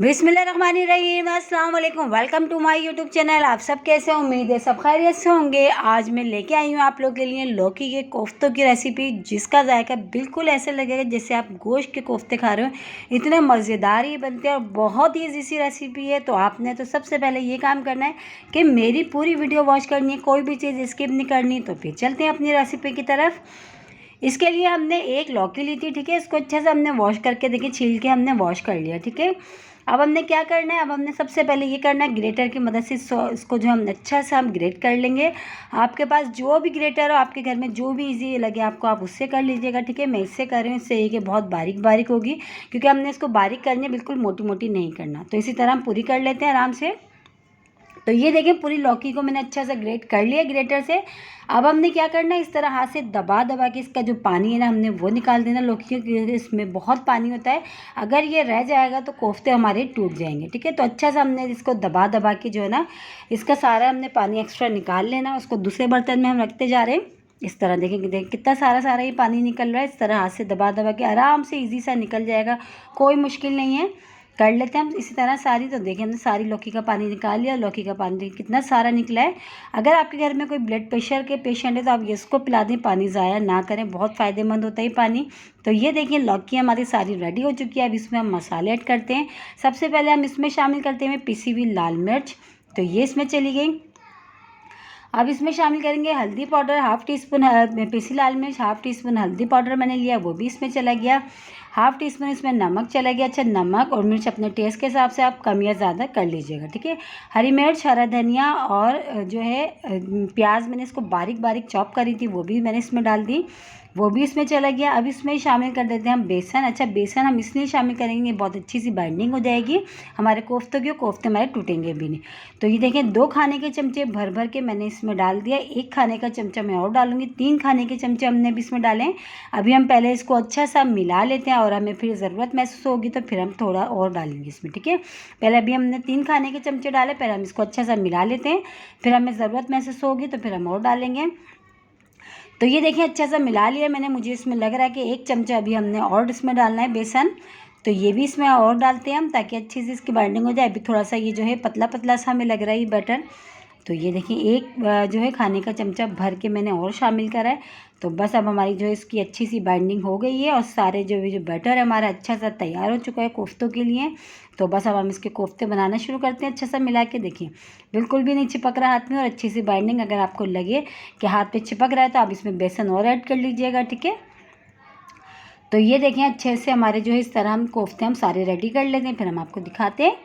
बिस्मिल्लाहिर्रहमानिर्रहीम, अस्सलाम वालेकुम। Welcome to my YouTube channel. आप सब कैसे हो? उम्मीद है सब खैरियत से होंगे। आज मैं लेके आई हूँ आप लोगों के लिए लौकी के कोफ्तों की रेसिपी, जिसका जायका बिल्कुल ऐसे लगेगा जैसे आप गोश्त के कोफ्ते खा रहे हो। इतने मज़ेदार ये बनते हैं और बहुत ही ईजी सी रेसिपी है। तो आपने तो सबसे पहले ये काम करना है कि मेरी पूरी वीडियो वॉच करनी है, कोई भी चीज़ स्किप नहीं करनी। तो फिर चलते हैं अपनी रेसिपी की तरफ। इसके लिए हमने एक लौकी ली थी, ठीक है। इसको अच्छे से हमने वॉश करके, देखिए छील के हमने वॉश कर लिया, ठीक है। अब हमने क्या करना है, अब हमने सबसे पहले ये करना है, ग्रेटर की मदद से इसको जो हम अच्छा से हम ग्रेट कर लेंगे। आपके पास जो भी ग्रेटर हो, आपके घर में जो भी इजी लगे आपको, आप उससे कर लीजिएगा, ठीक है। मैं इससे कर रही हूँ, इससे ये बहुत बारीक बारीक होगी, क्योंकि हमने इसको बारीक करनी है, बिल्कुल मोटी मोटी नहीं करना। तो इसी तरह हम पूरी कर लेते हैं आराम से। तो ये देखें, पूरी लौकी को मैंने अच्छा सा ग्रेट कर लिया ग्रेटर से। अब हमने क्या करना है, इस तरह हाथ से दबा दबा के इसका जो पानी है ना, हमने वो निकाल देना। लौकी के इसमें बहुत पानी होता है, अगर ये रह जाएगा तो कोफ्ते हमारे टूट जाएंगे, ठीक है। तो अच्छा सा हमने इसको दबा दबा के जो है ना, इसका सारा हमने पानी एक्स्ट्रा निकाल लेना। उसको दूसरे बर्तन में हम रखते जा रहे हैं। इस तरह देखें कितना सारा ये पानी निकल रहा है। इस तरह हाथ से दबा दबा के आराम से ईजी सा निकल जाएगा, कोई मुश्किल नहीं है। कर लेते हैं हम इसी तरह सारी। तो देखिए, हमने सारी लौकी का पानी निकाल लिया। लौकी का पानी देखिए कितना सारा निकला है। अगर आपके घर में कोई ब्लड प्रेशर के पेशेंट है तो आप इसको पिला दें, पानी ज़ाया ना करें, बहुत फ़ायदेमंद होता है ये पानी। तो ये देखिए, लौकी हमारी सारी रेडी हो चुकी है। अब इसमें हम मसाले ऐड करते हैं। सबसे पहले हम इसमें शामिल करते हैं पिसी हुई लाल मिर्च, तो ये इसमें चली गई। अब इसमें शामिल करेंगे हल्दी पाउडर, हाफ़ टी स्पून पिसी लाल मिर्च, हाफ़ टी स्पून हल्दी पाउडर मैंने लिया, वो भी इसमें चला गया। हाफ़ टी स्पून इसमें नमक चला गया। अच्छा, नमक और मिर्च अपने टेस्ट के हिसाब से आप कम या ज़्यादा कर लीजिएगा, ठीक है। हरी मिर्च, हरा धनिया और जो है प्याज मैंने इसको बारीक बारीक चॉप करी थी, वो भी मैंने इसमें डाल दी, वो भी इसमें चला गया। अब इसमें शामिल कर देते हैं हम बेसन। अच्छा, बेसन हम इसलिए शामिल करेंगे, बहुत अच्छी सी बाइंडिंग हो जाएगी हमारे कोफ्तों की, कोफ्ते हमारे टूटेंगे भी नहीं। तो ये देखें, 2 खाने के चमचे भर भर के मैंने इसमें डाल दिया। 1 खाने का चमचा मैं और डालूंगी, 3 खाने के चमचे हमने भी इसमें डालें। अभी हम पहले इसको अच्छा सा मिला लेते हैं, और हमें फिर ज़रूरत महसूस होगी तो फिर हम थोड़ा और डालेंगे इसमें, ठीक है। पहले अभी हमने 3 खाने के चमचे डाले, पहले हम इसको अच्छा सा मिला लेते हैं, फिर हमें ज़रूरत महसूस होगी तो फिर हम और डालेंगे। तो ये देखिए, अच्छा सा मिला लिया मैंने। मुझे इसमें लग रहा है कि 1 चमचा अभी हमने और इसमें डालना है बेसन, तो ये भी इसमें और डालते हैं हम, ताकि अच्छी से इसकी बाइंडिंग हो जाए। अभी थोड़ा सा ये जो है पतला पतला सा हमें लग रहा है ये बैटर। तो ये देखिए, 1 जो है खाने का चमचा भर के मैंने और शामिल करा है। तो बस अब हमारी जो है इसकी अच्छी सी बाइंडिंग हो गई है, और सारे जो बैटर है हमारा अच्छा सा तैयार हो चुका है कोफ्तों के लिए। तो बस अब हम इसके कोफ्ते बनाना शुरू करते हैं। अच्छा सा मिला के देखिए, बिल्कुल भी नहीं चिपक रहा हाथ में, और अच्छी सी बाइंडिंग। अगर आपको लगे कि हाथ पे चिपक रहा है तो आप इसमें बेसन और ऐड कर लीजिएगा, ठीक है। तो ये देखें, अच्छे से हमारे जो है इस तरह हम कोफ्ते हम सारे रेडी कर लेते हैं, फिर हम आपको दिखाते हैं।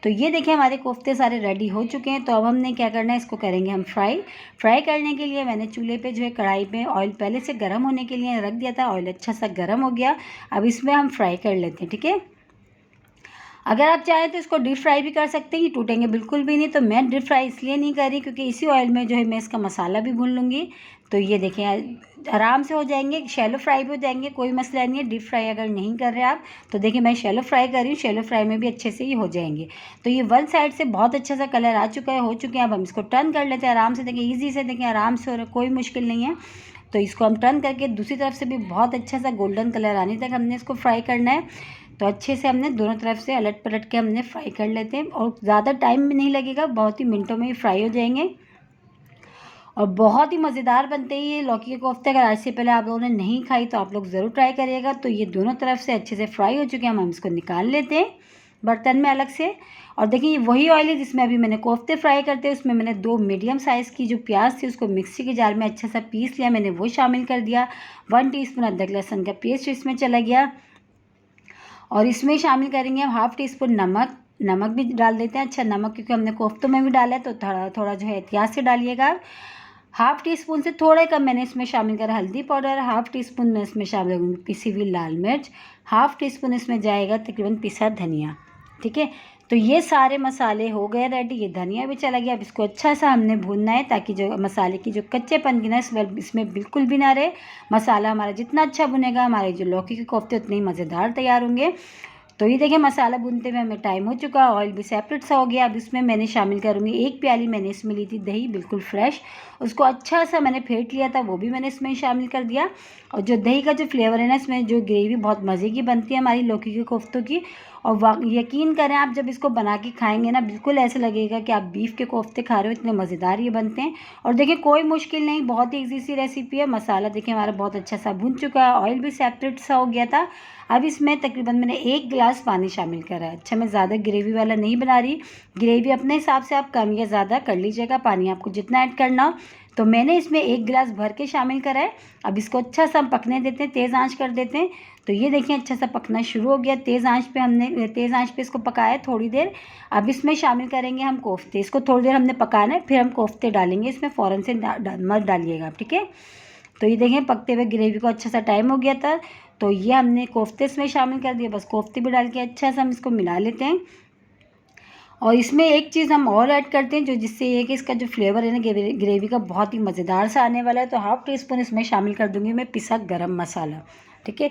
तो ये देखिए, हमारे कोफ्ते सारे रेडी हो चुके हैं। तो अब हमने क्या करना है, इसको करेंगे हम फ्राई करने के लिए मैंने चूल्हे पे जो है कढ़ाई पे ऑयल पहले से गर्म होने के लिए रख दिया था। ऑयल अच्छा सा गर्म हो गया, अब इसमें हम फ्राई कर लेते हैं, ठीक है। अगर आप चाहें तो इसको डीप फ्राई भी कर सकते हैं, ये टूटेंगे बिल्कुल भी नहीं। तो मैं डीप फ्राई इसलिए नहीं कर रही क्योंकि इसी ऑयल में जो है मैं इसका मसाला भी भून लूँगी। तो ये देखें, आराम से हो जाएंगे, शैलो फ्राई भी हो जाएंगे, कोई मसला नहीं है। डीप फ्राई अगर नहीं कर रहे आप तो देखिए, मैं शैलो फ्राई कर रही हूँ, शैलो फ्राई में भी अच्छे से ये हो जाएंगे। तो ये वन साइड से बहुत अच्छा सा कलर आ चुका है, हो चुके हैं। अब हम इसको टर्न कर लेते हैं आराम से। देखिए ईजी से, देखिए आराम से हो रहा है, कोई मुश्किल नहीं है। तो इसको हम टर्न करके दूसरी तरफ से भी बहुत अच्छा सा गोल्डन कलर आने तक हमने इसको फ्राई करना है। तो अच्छे से हमने दोनों तरफ से अलट पलट के हमने फ्राई कर लेते हैं, और ज़्यादा टाइम भी नहीं लगेगा, बहुत ही मिनटों में ही फ्राई हो जाएंगे, और बहुत ही मज़ेदार बनते हैं ये लौकी के कोफ्ते। अगर आज से पहले आप लोगों ने नहीं खाई तो आप लोग ज़रूर ट्राई करिएगा। तो ये दोनों तरफ से अच्छे से फ्राई हो चुके हैं, हम इसको निकाल लेते हैं बर्तन में अलग से। और देखिए, ये वही ऑयल है जिसमें अभी मैंने कोफ्ते फ्राई करते हैं। उसमें मैंने 2 मीडियम साइज़ की जो प्याज थी उसको मिक्सी के जार में अच्छा सा पीस लिया, मैंने वो शामिल कर दिया। 1 टीस्पून अदरक लहसुन का पेस्ट इसमें चला गया, और इसमें शामिल करेंगे हम हाफ़ टी स्पून नमक भी डाल देते हैं। अच्छा, नमक क्योंकि हमने कोफ्तों में भी डाला है तो थोड़ा थोड़ा जो है एहतियात से डालिएगा। हाफ़ टी स्पून से थोड़ा कम मैंने इसमें शामिल करा हल्दी पाउडर। हाफ़ टी स्पून में इसमें शामिल करूँगी पिसी हुई लाल मिर्च। हाफ़ टी स्पून इसमें जाएगा तकरीबन पिसा धनिया, ठीक है। तो ये सारे मसाले हो गए रेडी। ये धनिया भी चला गया। अब इसको अच्छा सा हमने भूनना है, ताकि जो मसाले की जो कच्चेपन की ना इसमें बिल्कुल भी ना रहे। मसाला हमारा जितना अच्छा भुनेगा, हमारे जो लौकी के कोफ्ते उतने ही मज़ेदार तैयार होंगे। तो ये देखिए, मसाला भूनते हुए हमें टाइम हो चुका, ऑयल भी सेपरेट सा हो गया। अब इसमें मैंने शामिल करूँगी 1 प्याली मैंने इसमें ली थी दही, बिल्कुल फ्रेश। उसको अच्छा सा मैंने फेंट लिया था, वो भी मैंने इसमें शामिल कर दिया। और जो दही का जो फ्लेवर है ना, इसमें जो ग्रेवी बहुत मज़े की बनती है हमारी लौकी के कोफ्तों की, और यकीन करें आप जब इसको बना के खाएंगे ना, बिल्कुल ऐसे लगेगा कि आप बीफ के कोफ्ते खा रहे हो, इतने मज़ेदार ये बनते हैं। और देखिए कोई मुश्किल नहीं, बहुत ही ईजी सी रेसिपी है। मसाला देखिए हमारा बहुत अच्छा सा भुन चुका है, ऑयल भी सेपरेट सा हो गया था। अब इसमें तकरीबन मैंने 1 गिलास पानी शामिल करा है। अच्छा, मैं ज़्यादा ग्रेवी वाला नहीं बना रही, ग्रेवी अपने हिसाब से आप कम या ज़्यादा कर लीजिएगा, पानी आपको जितना ऐड करना हो। तो मैंने इसमें 1 गिलास भर के शामिल करा है। अब इसको अच्छा सा हम पकने देते हैं, तेज़ आंच कर देते हैं। तो ये देखिए अच्छा सा पकना शुरू हो गया, तेज़ आंच पे इसको पकाया थोड़ी देर। अब इसमें शामिल करेंगे हम कोफ्ते, इसको थोड़ी देर हमने पकाना है, फिर हम कोफ्ते डालेंगे इसमें, फ़ौरन से मत डालिएगा आप, ठीक है। तो ये देखें पकते हुए ग्रेवी को अच्छा सा टाइम हो गया था। तो ये हमने कोफ्ते इसमें शामिल कर दिए, बस कोफ्ते भी डाल के अच्छा सा हम इसको मिला लेते हैं। और इसमें एक चीज़ हम और ऐड करते हैं जो जिससे ये कि इसका जो फ्लेवर है ना ग्रेवी का बहुत ही मज़ेदार सा आने वाला है। तो हाफ़ टी स्पून इसमें शामिल कर दूंगी मैं पिसा गरम मसाला, ठीक है।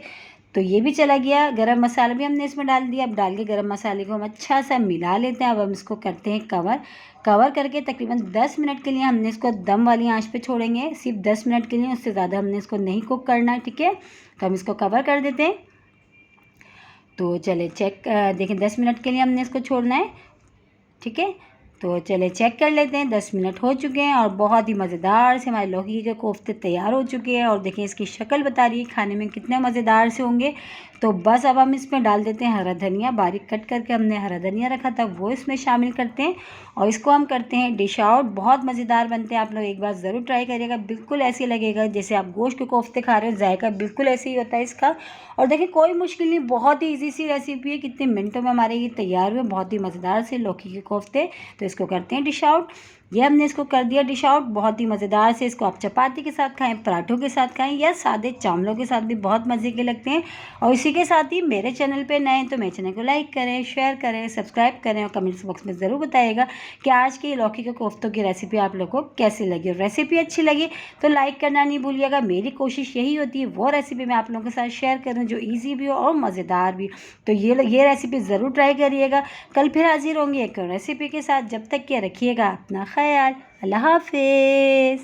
तो ये भी चला गया, गरम मसाला भी हमने इसमें डाल दिया। अब डाल के गरम मसाले को हम अच्छा सा मिला लेते हैं। अब हम इसको करते हैं कवर करके तकरीबन 10 मिनट के लिए हमने इसको दम वाली आंच पे छोड़ेंगे, सिर्फ 10 मिनट के लिए, उससे ज़्यादा हमने इसको नहीं कुक करना है, ठीक है। तो हम इसको कवर कर देते हैं। तो चले देखें 10 मिनट के लिए हमने इसको छोड़ना है, ठीक है। तो चले चेक कर लेते हैं, 10 मिनट हो चुके हैं और बहुत ही मज़ेदार से हमारे लौकी के कोफ्ते तैयार हो चुके हैं। और देखिए इसकी शक्ल बता रही है खाने में कितने मज़ेदार से होंगे। तो बस अब हम इसमें डाल देते हैं हरा धनिया, बारीक कट करके हमने हरा धनिया रखा था वो इसमें शामिल करते हैं। और इसको हम करते हैं डिश आउट। बहुत मज़ेदार बनते हैं, आप लोग एक बार ज़रूर ट्राई करिएगा, बिल्कुल ऐसे लगेगा जैसे आप गोश्त के कोफ्ते खा रहे हो, जायका बिल्कुल ऐसे ही होता है इसका। और देखिए कोई मुश्किल नहीं, बहुत ही ईजी सी रेसिपी है, कितने मिनटों में हमारे ये तैयार हुए बहुत ही मज़ेदार से लौकी के कोफ्ते। तो इसको करते हैं डिश आउट। ये हमने इसको कर दिया डिश आउट, बहुत ही मज़ेदार से। इसको आप चपाती के साथ खाएं, पराठों के साथ खाएं या सादे चावलों के साथ भी बहुत मज़े के लगते हैं। और इसी के साथ ही मेरे चैनल पे नए तो मेरे चैनल को लाइक करें, शेयर करें, सब्सक्राइब करें और कमेंट्स बॉक्स में ज़रूर बताइएगा कि आज की लौकी के कोफ्तों की रेसिपी आप लोगों को कैसी लगी। और रेसिपी अच्छी लगी तो लाइक करना नहीं भूलिएगा। मेरी कोशिश यही होती है वो रेसिपी मैं आप लोगों के साथ शेयर करूँ जो ईजी भी हो और मज़ेदार भी। तो ये रेसिपी ज़रूर ट्राई करिएगा। कल फिर हाजिर होंगी एक और रेसिपी के साथ, जब तक के रखिएगा अपना ख्याल। अल्लाह हाफिज़।